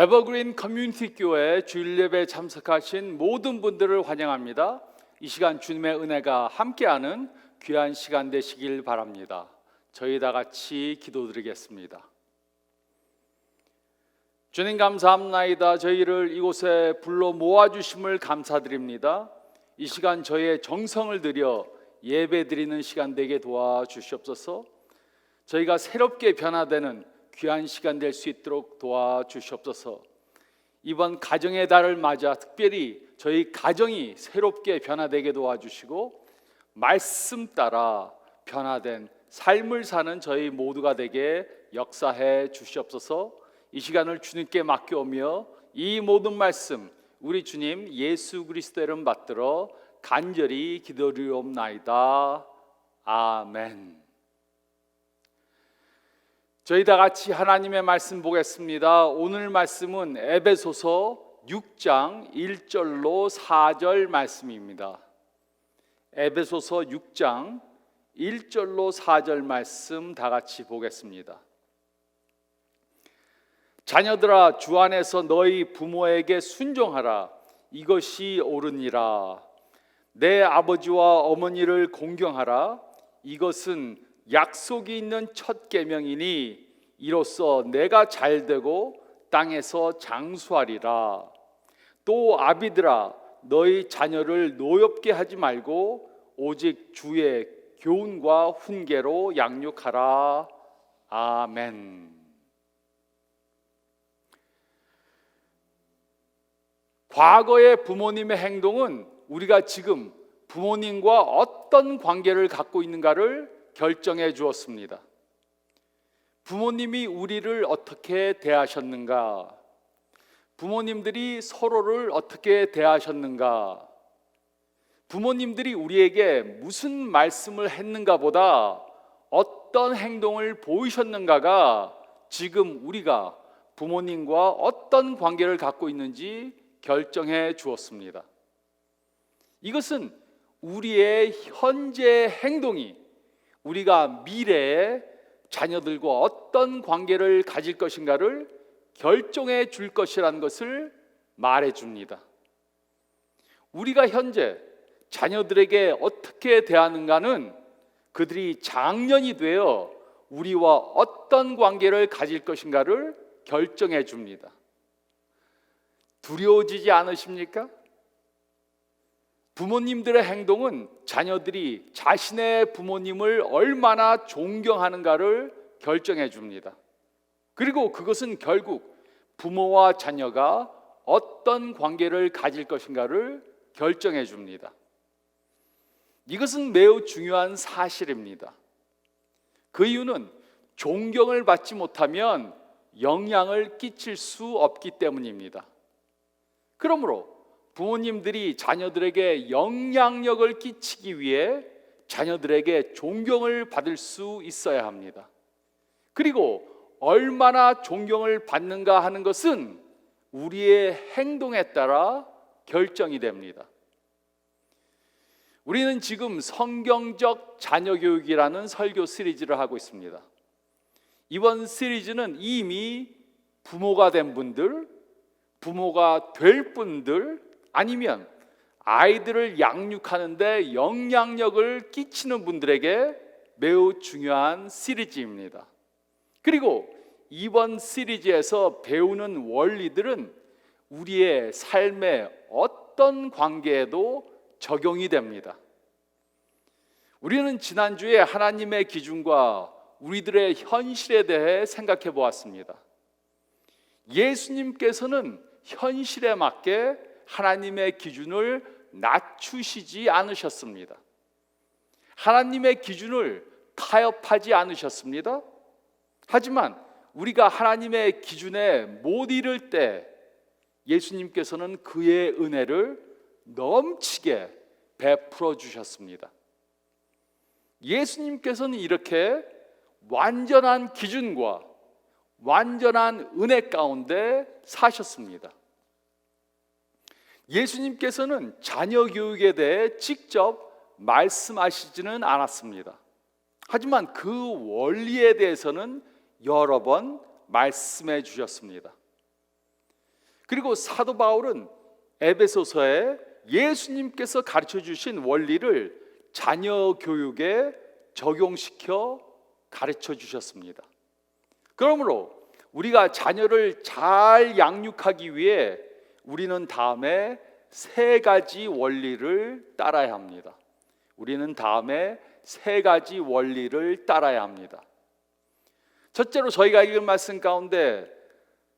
에버그린 커뮤니티 교회 주일 예배에 참석하신 모든 분들을 환영합니다. 이 시간 주님의 은혜가 함께하는 귀한 시간 되시길 바랍니다. 저희 다 같이 기도드리겠습니다. 주님 감사합나이다. 저희를 이곳에 불러 모아주심을 감사드립니다. 이 시간 저희의 정성을 들여 예배드리는 시간 되게 도와주시옵소서. 저희가 새롭게 변화되는 귀한 시간 될 수 있도록 도와주시옵소서. 이번 가정의 달을 맞아 특별히 저희 가정이 새롭게 변화되게 도와주시고 말씀 따라 변화된 삶을 사는 저희 모두가 되게 역사해 주시옵소서. 이 시간을 주님께 맡겨오며 이 모든 말씀 우리 주님 예수 그리스도의 이름 받들어 간절히 기도드리옵나이다. 아멘. 저희 다 같이 하나님의 말씀 보겠습니다. 오늘 말씀은 에베소서 6장 1절로 4절 말씀입니다. 에베소서 6장 1절로 4절 말씀 다 같이 보겠습니다. 자녀들아, 주 안에서 너희 부모에게 순종하라. 이것이 옳으니라. 내 아버지와 어머니를 공경하라. 이것은 약속이 있는 첫 계명이니 이로써 내가 잘되고 땅에서 장수하리라. 또 아비들아, 너희 자녀를 노엽게 하지 말고 오직 주의 교훈과 훈계로 양육하라. 아멘. 과거의 부모님의 행동은 우리가 지금 부모님과 어떤 관계를 갖고 있는가를 결정해 주었습니다. 부모님이 우리를 어떻게 대하셨는가? 부모님들이 서로를 어떻게 대하셨는가? 부모님들이 우리에게 무슨 말씀을 했는가 보다 어떤 행동을 보이셨는가가 지금 우리가 부모님과 어떤 관계를 갖고 있는지 결정해 주었습니다. 이것은 우리의 현재 행동이 우리가 미래에 자녀들과 어떤 관계를 가질 것인가를 결정해 줄 것이라는 것을 말해 줍니다. 우리가 현재 자녀들에게 어떻게 대하는가는 그들이 장년이 되어 우리와 어떤 관계를 가질 것인가를 결정해 줍니다. 두려워지지 않으십니까? 부모님들의 행동은 자녀들이 자신의 부모님을 얼마나 존경하는가를 결정해 줍니다. 그리고 그것은 결국 부모와 자녀가 어떤 관계를 가질 것인가를 결정해 줍니다. 이것은 매우 중요한 사실입니다. 그 이유는 존경을 받지 못하면 영향을 끼칠 수 없기 때문입니다. 그러므로 부모님들이 자녀들에게 영향력을 끼치기 위해 자녀들에게 존경을 받을 수 있어야 합니다. 그리고 얼마나 존경을 받는가 하는 것은 우리의 행동에 따라 결정이 됩니다. 우리는 지금 성경적 자녀교육이라는 설교 시리즈를 하고 있습니다. 이번 시리즈는 이미 부모가 된 분들, 부모가 될 분들, 아니면 아이들을 양육하는데 영향력을 끼치는 분들에게 매우 중요한 시리즈입니다. 그리고 이번 시리즈에서 배우는 원리들은 우리의 삶의 어떤 관계에도 적용이 됩니다. 우리는 지난주에 하나님의 기준과 우리들의 현실에 대해 생각해 보았습니다. 예수님께서는 현실에 맞게 하나님의 기준을 낮추시지 않으셨습니다. 하나님의 기준을 타협하지 않으셨습니다. 하지만 우리가 하나님의 기준에 못 이를 때 예수님께서는 그의 은혜를 넘치게 베풀어 주셨습니다. 예수님께서는 이렇게 완전한 기준과 완전한 은혜 가운데 사셨습니다. 예수님께서는 자녀 교육에 대해 직접 말씀하시지는 않았습니다. 하지만 그 원리에 대해서는 여러 번 말씀해 주셨습니다. 그리고 사도 바울은 에베소서에 예수님께서 가르쳐 주신 원리를 자녀 교육에 적용시켜 가르쳐 주셨습니다. 그러므로 우리가 자녀를 잘 양육하기 위해 우리는 다음에 세 가지 원리를 따라야 합니다. 우리는 다음에 세 가지 원리를 따라야 합니다. 첫째로 저희가 읽은 말씀 가운데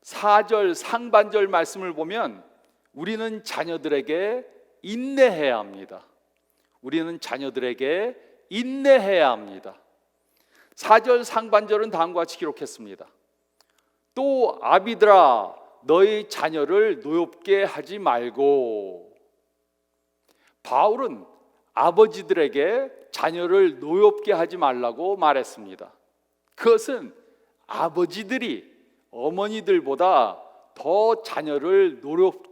4절 상반절 말씀을 보면 우리는 자녀들에게 인내해야 합니다. 우리는 자녀들에게 인내해야 합니다. 4절 상반절은 다음과 같이 기록했습니다. 또 아비들아 너희 자녀를 노엽게 하지 말고. 바울은 아버지들에게 자녀를 노엽게 하지 말라고 말했습니다. 그것은 아버지들이 어머니들보다 더 자녀를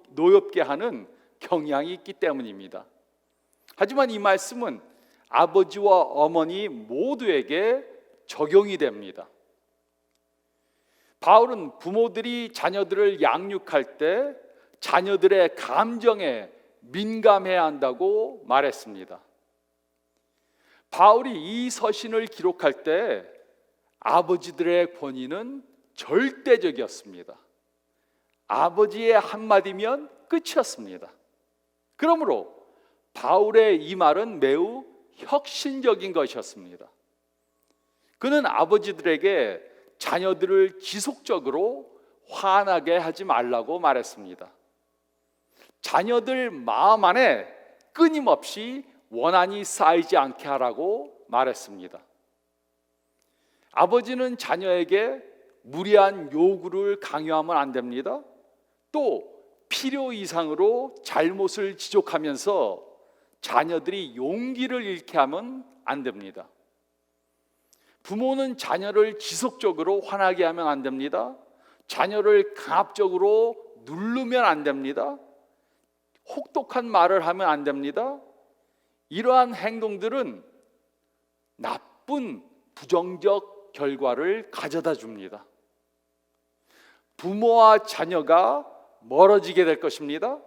노엽게 하는 경향이 있기 때문입니다. 하지만 이 말씀은 아버지와 어머니 모두에게 적용이 됩니다. 바울은 부모들이 자녀들을 양육할 때 자녀들의 감정에 민감해야 한다고 말했습니다. 바울이 이 서신을 기록할 때 아버지들의 권위는 절대적이었습니다. 아버지의 한마디면 끝이었습니다. 그러므로 바울의 이 말은 매우 혁신적인 것이었습니다. 그는 아버지들에게 자녀들을 지속적으로 화나게 하지 말라고 말했습니다. 자녀들 마음 안에 끊임없이 원한이 쌓이지 않게 하라고 말했습니다. 아버지는 자녀에게 무리한 요구를 강요하면 안 됩니다. 또 필요 이상으로 잘못을 지적하면서 자녀들이 용기를 잃게 하면 안 됩니다. 부모는 자녀를 지속적으로 화나게 하면 안 됩니다. 자녀를 강압적으로 누르면 안 됩니다. 혹독한 말을 하면 안 됩니다. 이러한 행동들은 나쁜 부정적 결과를 가져다 줍니다. 부모와 자녀가 멀어지게 될 것입니다.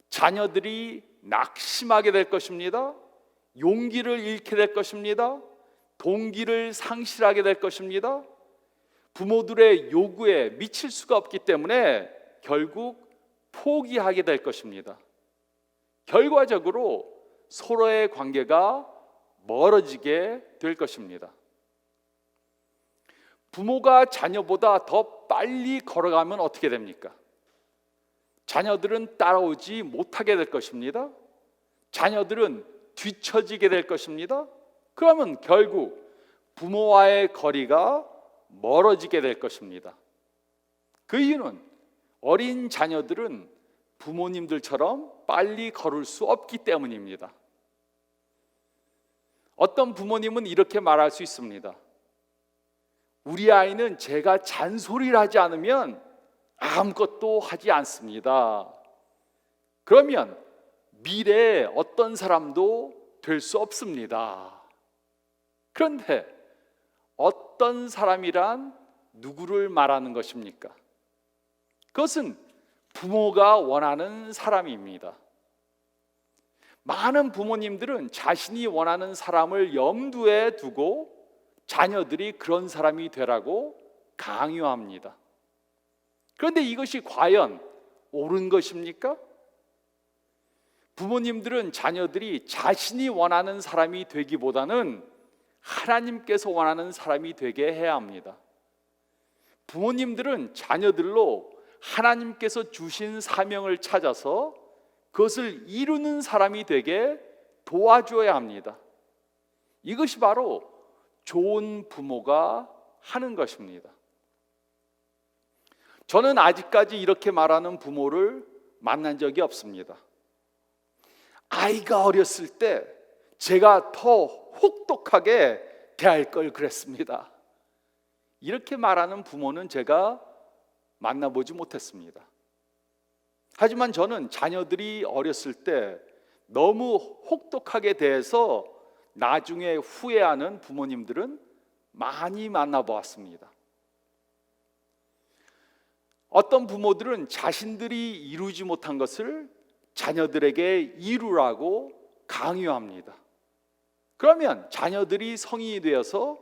자녀들이 낙심하게 될 것입니다. 용기를 잃게 될 것입니다. 동기를 상실하게 될 것입니다. 부모들의 요구에 미칠 수가 없기 때문에 결국 포기하게 될 것입니다. 결과적으로 서로의 관계가 멀어지게 될 것입니다. 부모가 자녀보다 더 빨리 걸어가면 어떻게 됩니까? 자녀들은 따라오지 못하게 될 것입니다. 자녀들은 뒤처지게 될 것입니다. 그러면 결국 부모와의 거리가 멀어지게 될 것입니다. 그 이유는 어린 자녀들은 부모님들처럼 빨리 걸을 수 없기 때문입니다. 어떤 부모님은 이렇게 말할 수 있습니다. 우리 아이는 제가 잔소리를 하지 않으면 아무것도 하지 않습니다. 그러면 미래에 어떤 사람도 될 수 없습니다. 그런데 어떤 사람이란 누구를 말하는 것입니까? 그것은 부모가 원하는 사람입니다. 많은 부모님들은 자신이 원하는 사람을 염두에 두고 자녀들이 그런 사람이 되라고 강요합니다. 그런데 이것이 과연 옳은 것입니까? 부모님들은 자녀들이 자신이 원하는 사람이 되기보다는 하나님께서 원하는 사람이 되게 해야 합니다. 부모님들은 자녀들로 하나님께서 주신 사명을 찾아서 그것을 이루는 사람이 되게 도와줘야 합니다. 이것이 바로 좋은 부모가 하는 것입니다. 저는 아직까지 이렇게 말하는 부모를 만난 적이 없습니다. 아이가 어렸을 때 제가 더 혹독하게 대할 걸 그랬습니다. 이렇게 말하는 부모는 제가 만나보지 못했습니다. 하지만 저는 자녀들이 어렸을 때 너무 혹독하게 대해서 나중에 후회하는 부모님들은 많이 만나보았습니다. 어떤 부모들은 자신들이 이루지 못한 것을 자녀들에게 이루라고 강요합니다. 그러면 자녀들이 성인이 되어서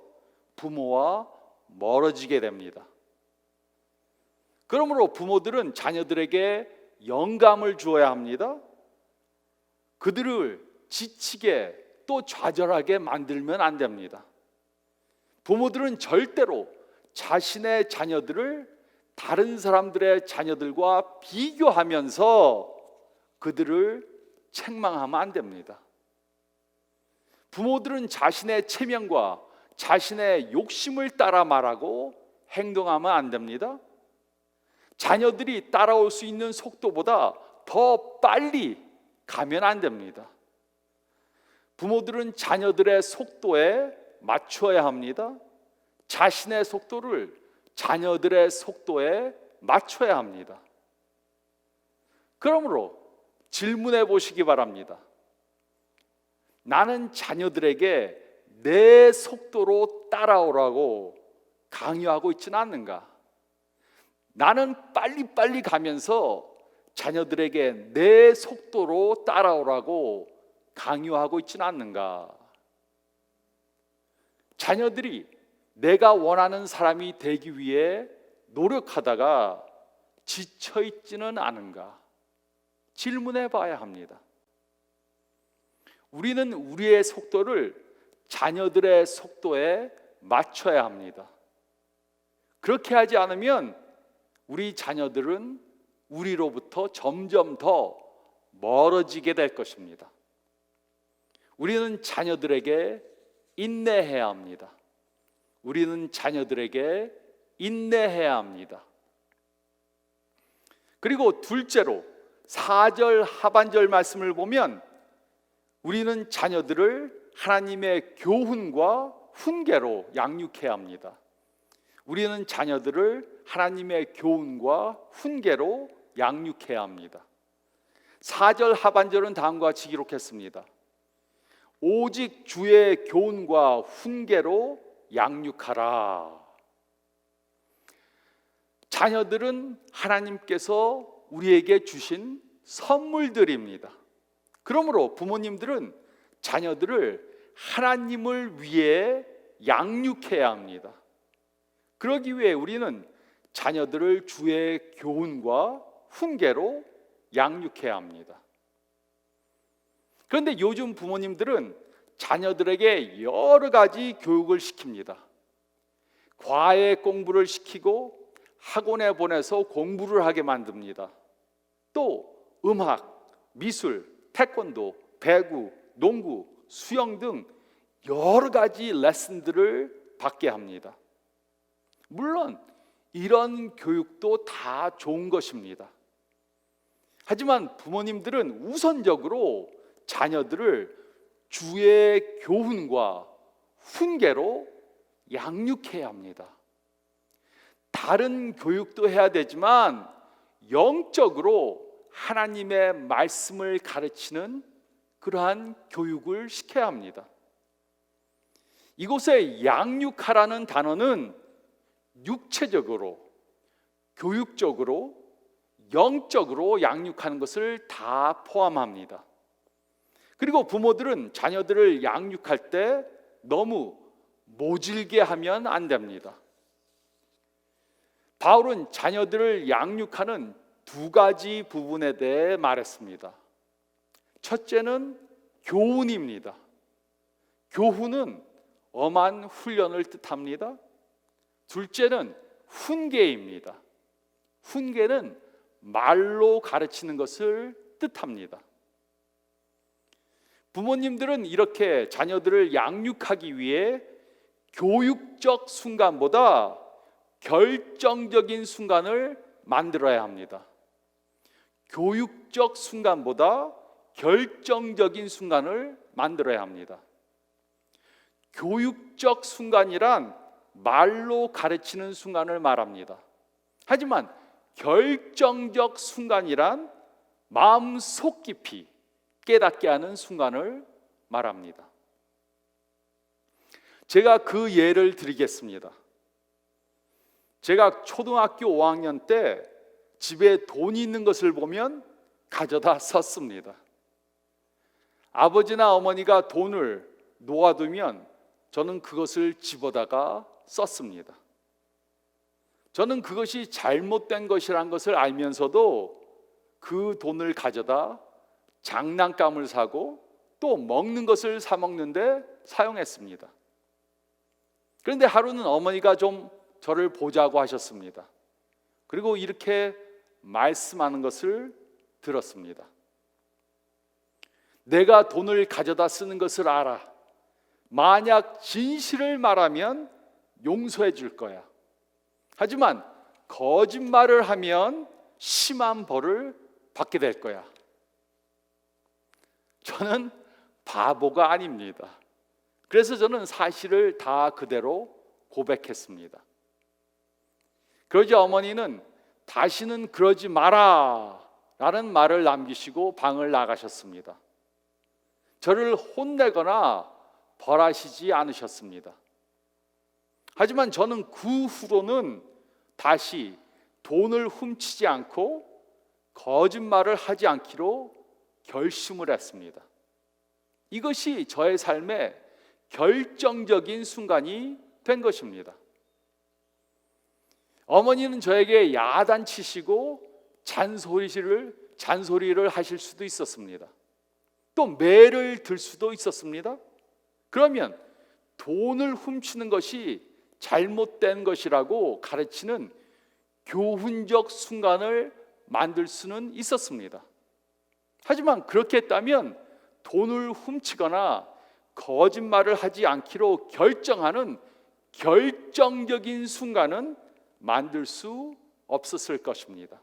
부모와 멀어지게 됩니다. 그러므로 부모들은 자녀들에게 영감을 주어야 합니다. 그들을 지치게 또 좌절하게 만들면 안 됩니다. 부모들은 절대로 자신의 자녀들을 다른 사람들의 자녀들과 비교하면서 그들을 책망하면 안 됩니다. 부모들은 자신의 체면과 자신의 욕심을 따라 말하고 행동하면 안 됩니다. 자녀들이 따라올 수 있는 속도보다 더 빨리 가면 안 됩니다. 부모들은 자녀들의 속도에 맞춰야 합니다. 자신의 속도를 자녀들의 속도에 맞춰야 합니다. 그러므로 질문해 보시기 바랍니다. 나는 자녀들에게 내 속도로 따라오라고 강요하고 있지는 않는가? 나는 빨리빨리 가면서 자녀들에게 내 속도로 따라오라고 강요하고 있지는 않는가? 자녀들이 내가 원하는 사람이 되기 위해 노력하다가 지쳐 있지는 않은가? 질문해 봐야 합니다. 우리는 우리의 속도를 자녀들의 속도에 맞춰야 합니다. 그렇게 하지 않으면 우리 자녀들은 우리로부터 점점 더 멀어지게 될 것입니다. 우리는 자녀들에게 인내해야 합니다. 우리는 자녀들에게 인내해야 합니다. 그리고 둘째로 4절 하반절 말씀을 보면 우리는 자녀들을 하나님의 교훈과 훈계로 양육해야 합니다. 우리는 자녀들을 하나님의 교훈과 훈계로 양육해야 합니다. 4절 하반절은 다음과 같이 기록했습니다. 오직 주의 교훈과 훈계로 양육하라. 자녀들은 하나님께서 우리에게 주신 선물들입니다. 그러므로 부모님들은 자녀들을 하나님을 위해 양육해야 합니다. 그러기 위해 우리는 자녀들을 주의 교훈과 훈계로 양육해야 합니다. 그런데 요즘 부모님들은 자녀들에게 여러 가지 교육을 시킵니다. 과외 공부를 시키고 학원에 보내서 공부를 하게 만듭니다. 또 음악, 미술, 태권도, 배구, 농구, 수영 등 여러 가지 레슨들을 받게 합니다. 물론 이런 교육도 다 좋은 것입니다. 하지만 부모님들은 우선적으로 자녀들을 주의 교훈과 훈계로 양육해야 합니다. 다른 교육도 해야 되지만 영적으로 하나님의 말씀을 가르치는 그러한 교육을 시켜야 합니다. 이곳에 양육하라는 단어는 육체적으로, 교육적으로, 영적으로 양육하는 것을 다 포함합니다. 그리고 부모들은 자녀들을 양육할 때 너무 모질게 하면 안 됩니다. 바울은 자녀들을 양육하는 두 가지 부분에 대해 말했습니다. 첫째는 교훈입니다. 교훈은 엄한 훈련을 뜻합니다. 둘째는 훈계입니다. 훈계는 말로 가르치는 것을 뜻합니다. 부모님들은 이렇게 자녀들을 양육하기 위해 교육적 순간보다 결정적인 순간을 만들어야 합니다. 교육적 순간보다 결정적인 순간을 만들어야 합니다. 교육적 순간이란 말로 가르치는 순간을 말합니다. 하지만 결정적 순간이란 마음속 깊이 깨닫게 하는 순간을 말합니다. 제가 그 예를 드리겠습니다. 제가 초등학교 5학년 때 집에 돈이 있는 것을 보면 가져다 썼습니다. 아버지나 어머니가 돈을 놓아두면 저는 그것을 집어다가 썼습니다. 저는 그것이 잘못된 것이란 것을 알면서도 그 돈을 가져다 장난감을 사고 또 먹는 것을 사 먹는데 사용했습니다. 그런데 하루는 어머니가 좀 저를 보자고 하셨습니다. 그리고 이렇게 말씀하는 것을 들었습니다. 내가 돈을 가져다 쓰는 것을 알아. 만약 진실을 말하면 용서해 줄 거야. 하지만 거짓말을 하면 심한 벌을 받게 될 거야. 저는 바보가 아닙니다. 그래서 저는 사실을 다 그대로 고백했습니다. 그러자 어머니는 다시는 그러지 마라 라는 말을 남기시고 방을 나가셨습니다. 저를 혼내거나 벌하시지 않으셨습니다. 하지만 저는 그 후로는 다시 돈을 훔치지 않고 거짓말을 하지 않기로 결심을 했습니다. 이것이 저의 삶의 결정적인 순간이 된 것입니다. 어머니는 저에게 야단치시고 잔소리를 하실 수도 있었습니다. 또 매를 들 수도 있었습니다. 그러면 돈을 훔치는 것이 잘못된 것이라고 가르치는 교훈적 순간을 만들 수는 있었습니다. 하지만 그렇게 했다면 돈을 훔치거나 거짓말을 하지 않기로 결정하는 결정적인 순간은 만들 수 없었을 것입니다.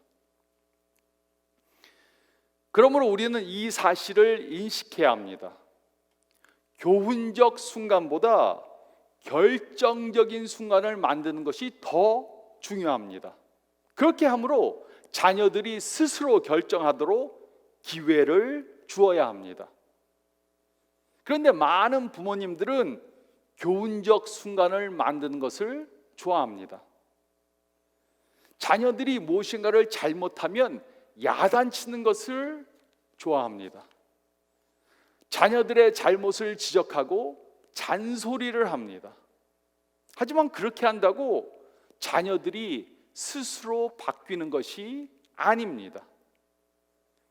그러므로 우리는 이 사실을 인식해야 합니다. 교훈적 순간보다 결정적인 순간을 만드는 것이 더 중요합니다. 그렇게 함으로 자녀들이 스스로 결정하도록 기회를 주어야 합니다. 그런데 많은 부모님들은 교훈적 순간을 만드는 것을 좋아합니다. 자녀들이 무엇인가를 잘못하면 야단치는 것을 좋아합니다. 자녀들의 잘못을 지적하고 잔소리를 합니다. 하지만 그렇게 한다고 자녀들이 스스로 바뀌는 것이 아닙니다.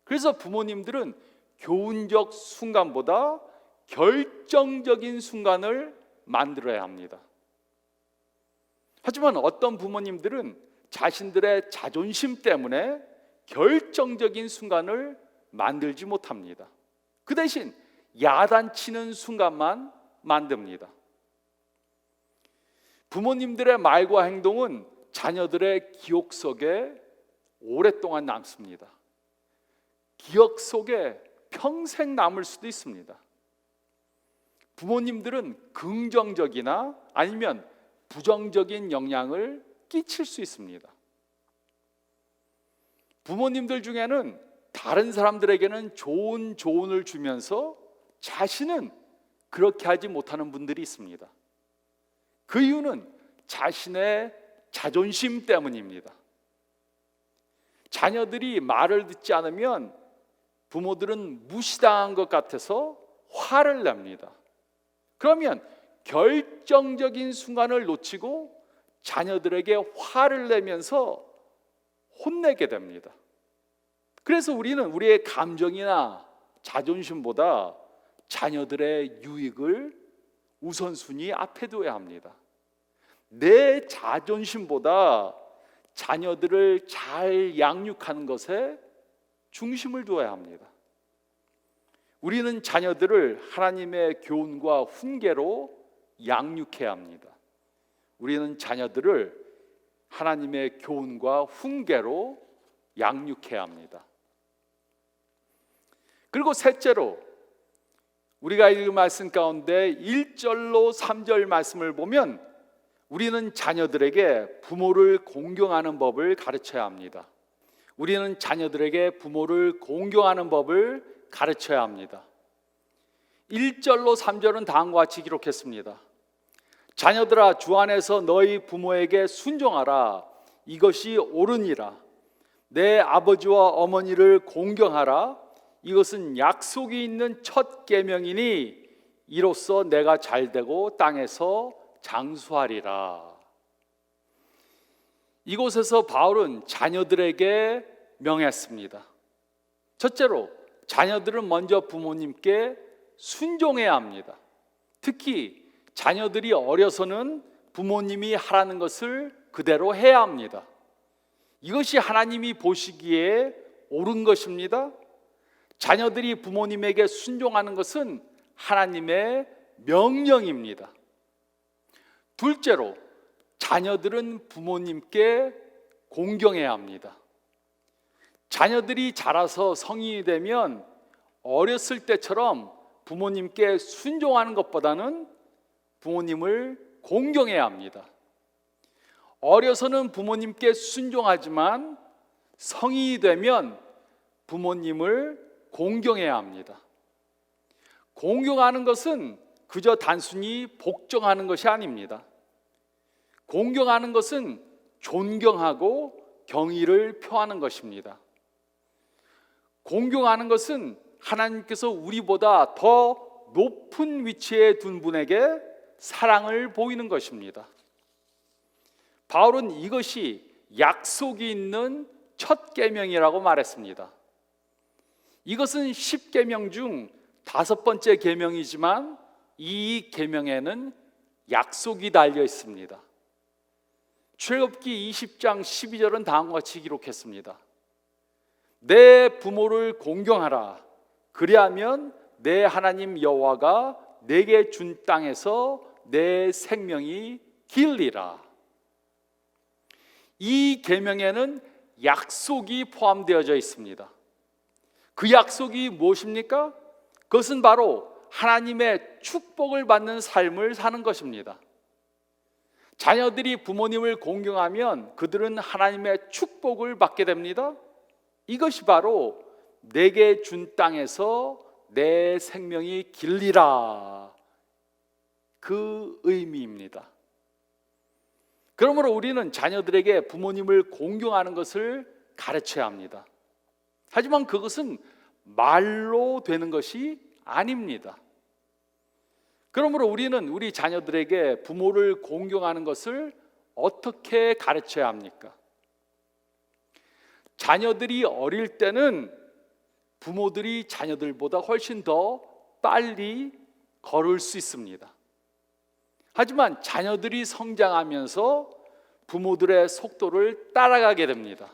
그래서 부모님들은 교훈적 순간보다 결정적인 순간을 만들어야 합니다. 하지만 어떤 부모님들은 자신들의 자존심 때문에 결정적인 순간을 만들지 못합니다. 그 대신 야단치는 순간만 만듭니다. 부모님들의 말과 행동은 자녀들의 기억 속에 오랫동안 남습니다. 기억 속에 평생 남을 수도 있습니다. 부모님들은 긍정적이나 아니면 부정적인 영향을 끼칠 수 있습니다. 부모님들 중에는 다른 사람들에게는 좋은 조언을 주면서 자신은 그렇게 하지 못하는 분들이 있습니다. 그 이유는 자신의 자존심 때문입니다. 자녀들이 말을 듣지 않으면 부모들은 무시당한 것 같아서 화를 냅니다. 그러면 결정적인 순간을 놓치고 자녀들에게 화를 내면서 혼내게 됩니다. 그래서 우리는 우리의 감정이나 자존심보다 자녀들의 유익을 우선순위 앞에 둬야 합니다. 내 자존심보다 자녀들을 잘 양육하는 것에 중심을 두어야 합니다. 우리는 자녀들을 하나님의 교훈과 훈계로 양육해야 합니다. 우리는 자녀들을 하나님의 교훈과 훈계로 양육해야 합니다. 그리고 셋째로 우리가 읽은 말씀 가운데 1절로 3절 말씀을 보면 우리는 자녀들에게 부모를 공경하는 법을 가르쳐야 합니다. 우리는 자녀들에게 부모를 공경하는 법을 가르쳐야 합니다. 1절로 3절은 다음과 같이 기록했습니다. 자녀들아, 주 안에서 너희 부모에게 순종하라. 이것이 옳으니라. 내 아버지와 어머니를 공경하라. 이것은 약속이 있는 첫 계명이니 이로써 내가 잘되고 땅에서 장수하리라. 이곳에서 바울은 자녀들에게 명했습니다. 첫째로 자녀들은 먼저 부모님께 순종해야 합니다. 특히 자녀들이 어려서는 부모님이 하라는 것을 그대로 해야 합니다. 이것이 하나님이 보시기에 옳은 것입니다. 자녀들이 부모님에게 순종하는 것은 하나님의 명령입니다. 둘째로 자녀들은 부모님께 공경해야 합니다. 자녀들이 자라서 성인이 되면 어렸을 때처럼 부모님께 순종하는 것보다는 부모님을 공경해야 합니다. 어려서는 부모님께 순종하지만 성인이 되면 부모님을 공경해야 합니다. 공경하는 것은 그저 단순히 복종하는 것이 아닙니다. 공경하는 것은 존경하고 경의를 표하는 것입니다. 공경하는 것은 하나님께서 우리보다 더 높은 위치에 둔 분에게 사랑을 보이는 것입니다. 바울은 이것이 약속이 있는 첫 계명이라고 말했습니다. 이것은 10계명 중 5번째 계명이지만 이 계명에는 약속이 달려 있습니다. 출애굽기 20장 12절은 다음과 같이 기록했습니다. 내 부모를 공경하라. 그리하면 내 하나님 여호와가 내게 준 땅에서 내 생명이 길리라. 이 계명에는 약속이 포함되어져 있습니다. 그 약속이 무엇입니까? 그것은 바로 하나님의 축복을 받는 삶을 사는 것입니다. 자녀들이 부모님을 공경하면 그들은 하나님의 축복을 받게 됩니다. 이것이 바로 내게 준 땅에서 내 생명이 길리라, 그 의미입니다. 그러므로 우리는 자녀들에게 부모님을 공경하는 것을 가르쳐야 합니다. 하지만 그것은 말로 되는 것이 아닙니다. 그러므로 우리는 우리 자녀들에게 부모를 공경하는 것을 어떻게 가르쳐야 합니까? 자녀들이 어릴 때는 부모들이 자녀들보다 훨씬 더 빨리 걸을 수 있습니다. 하지만 자녀들이 성장하면서 부모들의 속도를 따라가게 됩니다.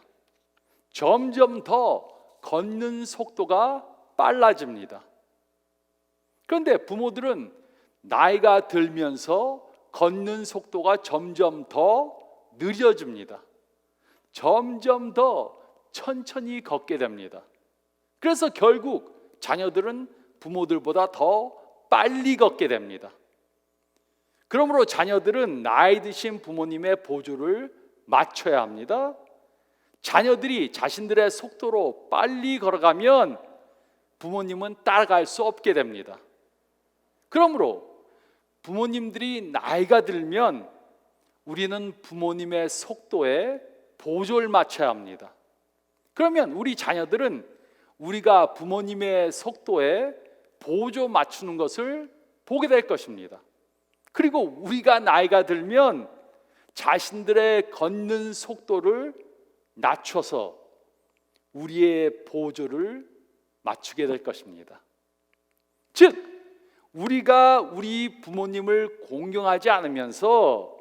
점점 더 걷는 속도가 빨라집니다. 그런데 부모들은 나이가 들면서 걷는 속도가 점점 더 느려집니다. 점점 더 천천히 걷게 됩니다. 그래서 결국 자녀들은 부모들보다 더 빨리 걷게 됩니다. 그러므로 자녀들은 나이 드신 부모님의 보조를 맞춰야 합니다. 자녀들이 자신들의 속도로 빨리 걸어가면 부모님은 따라갈 수 없게 됩니다. 그러므로 부모님들이 나이가 들면 우리는 부모님의 속도에 보조를 맞춰야 합니다. 그러면 우리 자녀들은 우리가 부모님의 속도에 보조 맞추는 것을 보게 될 것입니다. 그리고 우리가 나이가 들면 자신들의 걷는 속도를 낮춰서 우리의 보조를 맞추게 될 것입니다. 즉, 우리가 우리 부모님을 공경하지 않으면서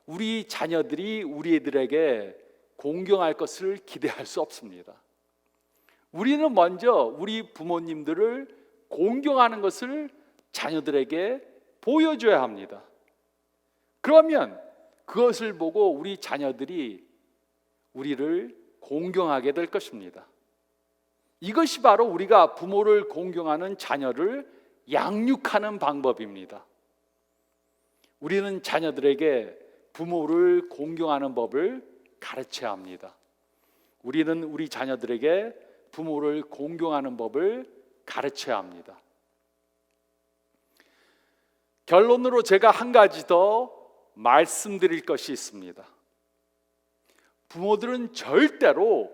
우리 자녀들이 우리들에게 공경할 것을 기대할 수 없습니다. 우리는 먼저 우리 부모님들을 공경하는 것을 자녀들에게 보여줘야 합니다. 그러면 그것을 보고 우리 자녀들이 우리를 공경하게 될 것입니다. 이것이 바로 우리가 부모를 공경하는 자녀를 양육하는 방법입니다. 우리는 자녀들에게 부모를 공경하는 법을 가르쳐야 합니다. 우리는 우리 자녀들에게 부모를 공경하는 법을 가르쳐야 합니다. 결론으로 제가 한 가지 더 말씀드릴 것이 있습니다. 부모들은 절대로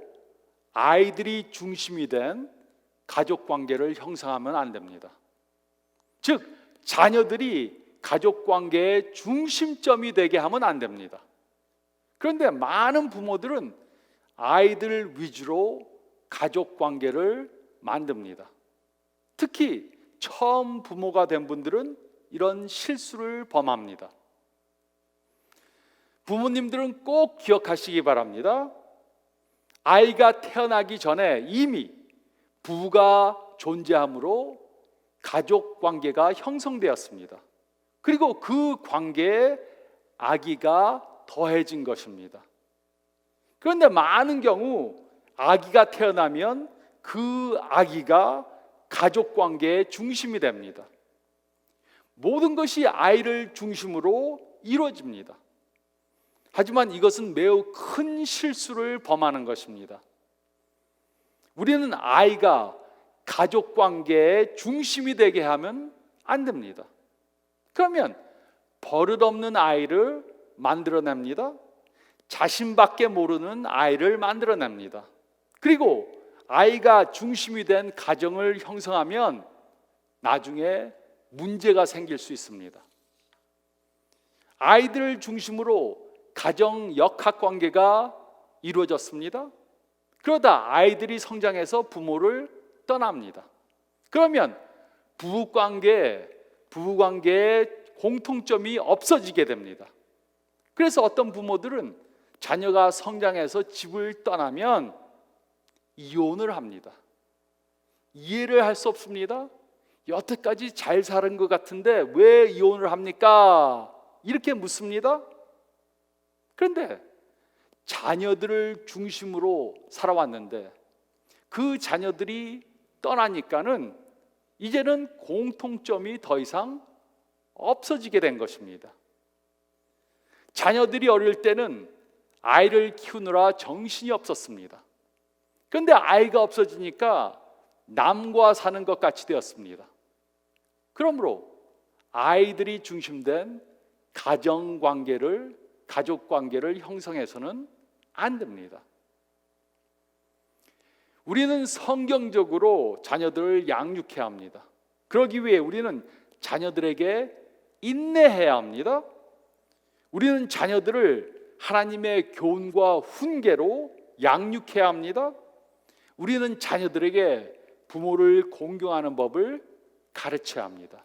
아이들이 중심이 된 가족 관계를 형성하면 안 됩니다. 즉, 자녀들이 가족 관계의 중심점이 되게 하면 안 됩니다. 그런데 많은 부모들은 아이들 위주로 가족 관계를 만듭니다. 특히 처음 부모가 된 분들은 이런 실수를 범합니다. 부모님들은 꼭 기억하시기 바랍니다. 아이가 태어나기 전에 이미 부부가 존재함으로 가족 관계가 형성되었습니다. 그리고 그 관계에 아기가 더해진 것입니다. 그런데 많은 경우 아기가 태어나면 그 아기가 가족 관계의 중심이 됩니다. 모든 것이 아이를 중심으로 이루어집니다. 하지만 이것은 매우 큰 실수를 범하는 것입니다. 우리는 아이가 가족 관계의 중심이 되게 하면 안 됩니다. 그러면 버릇없는 아이를 만들어냅니다. 자신밖에 모르는 아이를 만들어냅니다. 그리고 아이가 중심이 된 가정을 형성하면 나중에 문제가 생길 수 있습니다. 아이들을 중심으로 가정 역학 관계가 이루어졌습니다. 그러다 아이들이 성장해서 부모를 떠납니다. 그러면 부부관계의 공통점이 없어지게 됩니다. 그래서 어떤 부모들은 자녀가 성장해서 집을 떠나면 이혼을 합니다. 이해를 할 수 없습니다. 여태까지 잘 사는 것 같은데 왜 이혼을 합니까? 이렇게 묻습니다. 그런데 자녀들을 중심으로 살아왔는데 그 자녀들이 떠나니까는 이제는 공통점이 더 이상 없어지게 된 것입니다. 자녀들이 어릴 때는 아이를 키우느라 정신이 없었습니다. 그런데 아이가 없어지니까 남과 사는 것 같이 되었습니다. 그러므로 아이들이 중심된 가족 관계를 형성해서는 안 됩니다. 우리는 성경적으로 자녀들을 양육해야 합니다. 그러기 위해 우리는 자녀들에게 인내해야 합니다. 우리는 자녀들을 하나님의 교훈과 훈계로 양육해야 합니다. 우리는 자녀들에게 부모를 공경하는 법을 가르쳐야 합니다.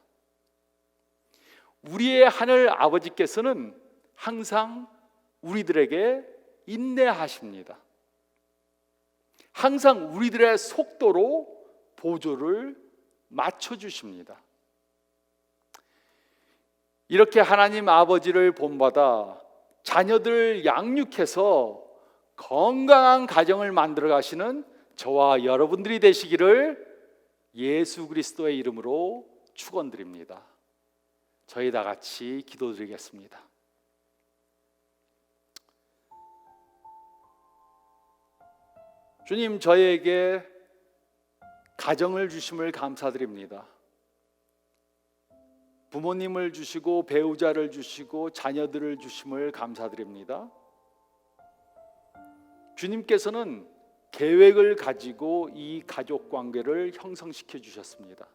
우리의 하늘 아버지께서는 항상 우리들에게 인내하십니다. 항상 우리들의 속도로 보조를 맞춰주십니다. 이렇게 하나님 아버지를 본받아 자녀들을 양육해서 건강한 가정을 만들어 가시는 저와 여러분들이 되시기를 예수 그리스도의 이름으로 축원드립니다. 저희 다 같이 기도드리겠습니다. 주님, 저희에게 가정을 주심을 감사드립니다. 부모님을 주시고 배우자를 주시고 자녀들을 주심을 감사드립니다. 주님께서는 계획을 가지고 이 가족 관계를 형성시켜 주셨습니다.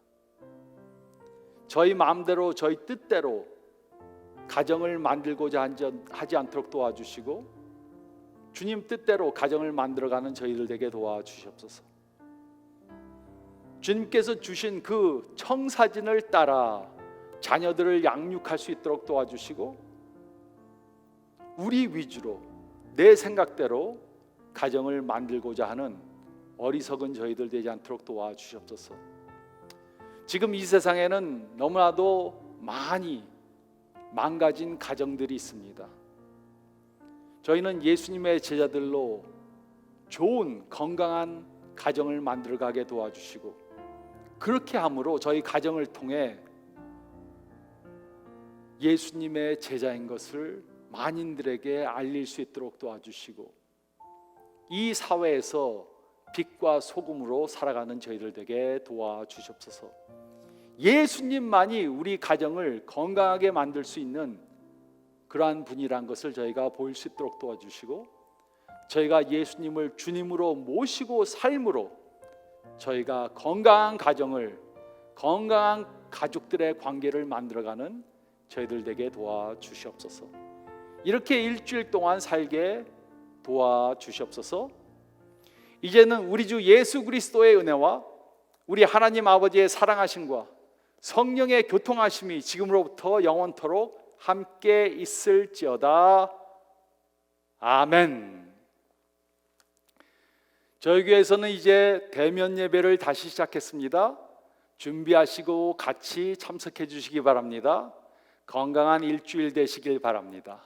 저희 마음대로 저희 뜻대로 가정을 만들고자 하지 않도록 도와주시고 주님 뜻대로 가정을 만들어가는 저희들 되게 도와주시옵소서. 주님께서 주신 그 청사진을 따라 자녀들을 양육할 수 있도록 도와주시고 우리 위주로 내 생각대로 가정을 만들고자 하는 어리석은 저희들 되지 않도록 도와주시옵소서. 지금 이 세상에는 너무나도 많이 망가진 가정들이 있습니다. 저희는 예수님의 제자들로 좋은 건강한 가정을 만들어가게 도와주시고 그렇게 함으로 저희 가정을 통해 예수님의 제자인 것을 만인들에게 알릴 수 있도록 도와주시고 이 사회에서 빛과 소금으로 살아가는 저희들 되게 도와주시옵소서. 예수님만이 우리 가정을 건강하게 만들 수 있는 그러한 분이란 것을 저희가 보일 수 있도록 도와주시고 저희가 예수님을 주님으로 모시고 삶으로 저희가 건강한 가정을, 건강한 가족들의 관계를 만들어가는 저희들 되게 도와주시옵소서. 이렇게 일주일 동안 살게 도와주시옵소서. 이제는 우리 주 예수 그리스도의 은혜와 우리 하나님 아버지의 사랑하심과 성령의 교통하심이 지금으로부터 영원토록 함께 있을지어다. 아멘. 저희 교회에서는 이제 대면 예배를 다시 시작했습니다. 준비하시고 같이 참석해 주시기 바랍니다. 건강한 일주일 되시길 바랍니다.